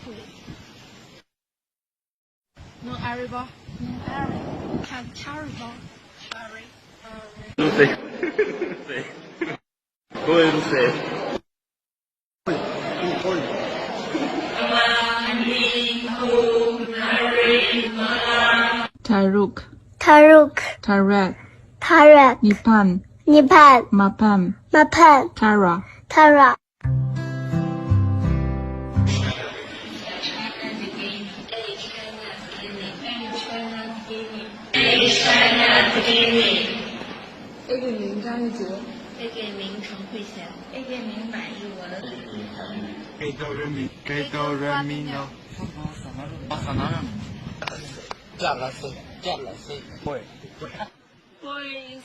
会。No arrival. No arrival. Have terrible. Sorry. Não sei. Não sei. Ou eu não sei. Taruk, Taruk, Tarak, Tarak, Nipan, Nipan, Mapam, Mapan, Tara. Tara. A 给您张玉竹。A 给您陈慧娴。A 给您马一文。给到人民，给到人民了。啥那样？加了谁？加了谁？会。会